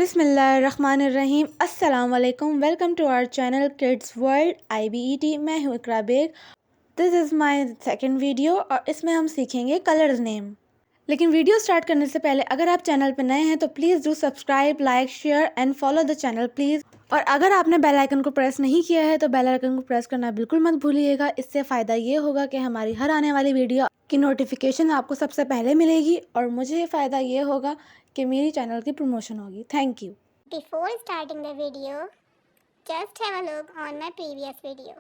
बिस्मिल्लाहिर्रहमानिर्रहीम अस्सलाम वालेकुम। Welcome to our channel kids world IBET। मैं हूँ Iqra Baig. This is my second video और इसमें हम सीखेंगे कलर्स नेम। लेकिन वीडियो स्टार्ट करने से पहले अगर आप चैनल पर नए हैं तो please do subscribe, like, share and follow the channel please. और अगर आपने बेल आइकन को प्रेस नहीं किया है तो बेल आइकन को प्रेस करना बिल्कुल मत भूलिएगा। इससे फ़ायदा ये होगा कि हमारी हर आने वाली वीडियो की नोटिफिकेशन आपको सबसे पहले मिलेगी और मुझे फ़ायदा ये होगा कि मेरी चैनल की प्रमोशन होगी। Thank you. Before starting the video, just have a look on my previous video.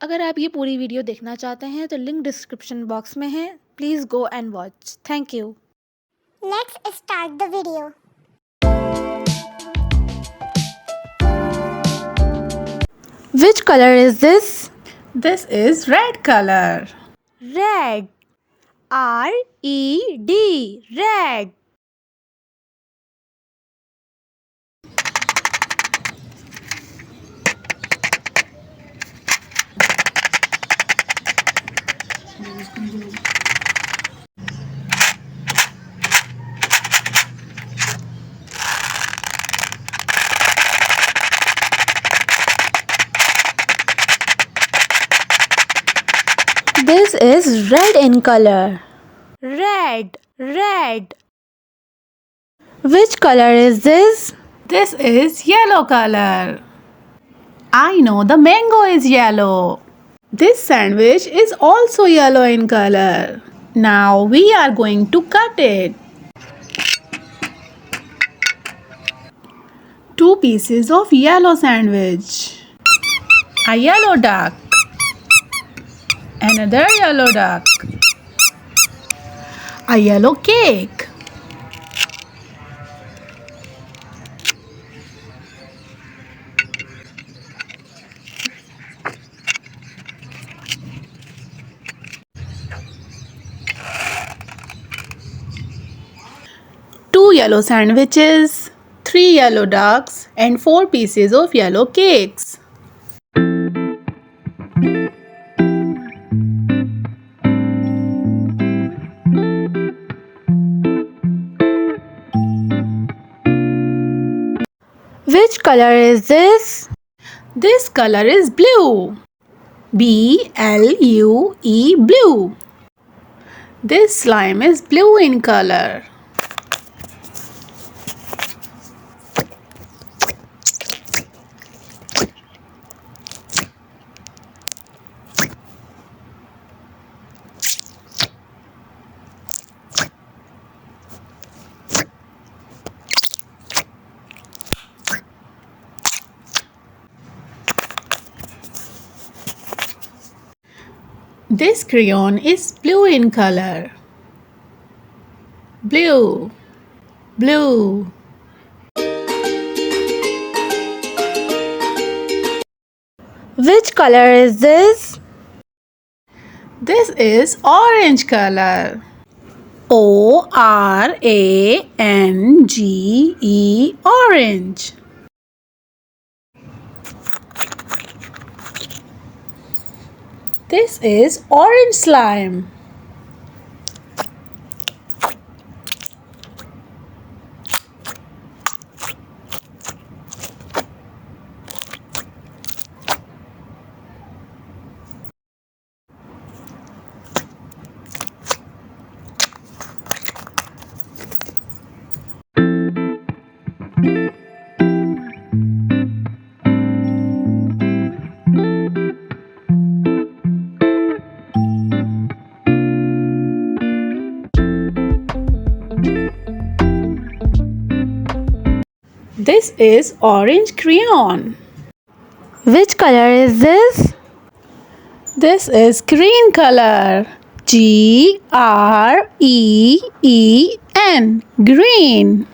अगर आप ये पूरी वीडियो देखना चाहते हैं तो लिंक डिस्क्रिप्शन बॉक्स में है। Please go and watch. Thank you. Let's start the video. Which color is this? This is red color. Red. RED. Red. This is red in color. Red. Red. Which color is this? This is yellow color. I know the mango is yellow. This sandwich is also yellow in color. Now we are going to cut it. 2 pieces of yellow sandwich. A yellow duck. Another yellow duck. A yellow cake. Two yellow sandwiches, 3 yellow ducks, and 4 pieces of yellow cakes. Which color is this? This color is blue. BLUE, blue. This slime is blue in color. This crayon is blue in color. Blue, blue. Which color is this? This is orange color. ORANGE, orange. This is orange slime. This is orange crayon. Which color is this? This is green color. GREEN, green.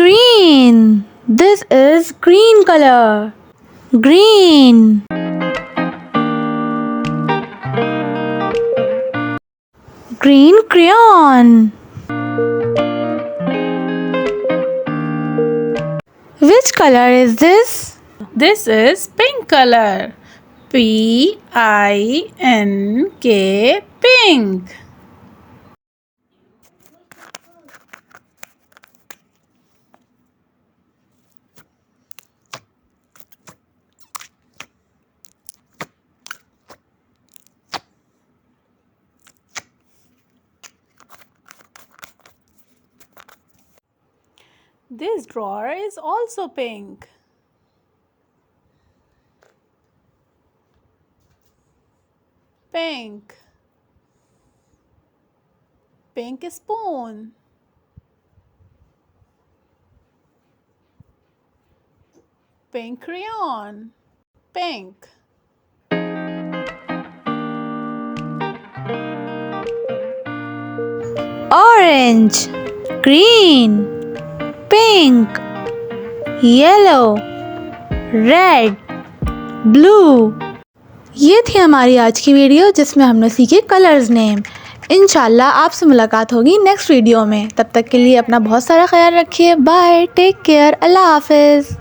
Green. This is green color. Green. green crayon. Which color is this? This is pink color. P-I-N-K, pink. This drawer is also pink. Pink. Pink spoon. Pink crayon. Pink. Orange, green, pink, yellow, red, blue. ये थी हमारी आज की video जिसमें हमने सीखे colours name. इंशाल्लाह आपसे मुलाकात होगी नेक्स्ट वीडियो में। तब तक के लिए अपना बहुत सारा ख्याल रखिए। बाय, टेक केयर, अल्लाह हाफिज़।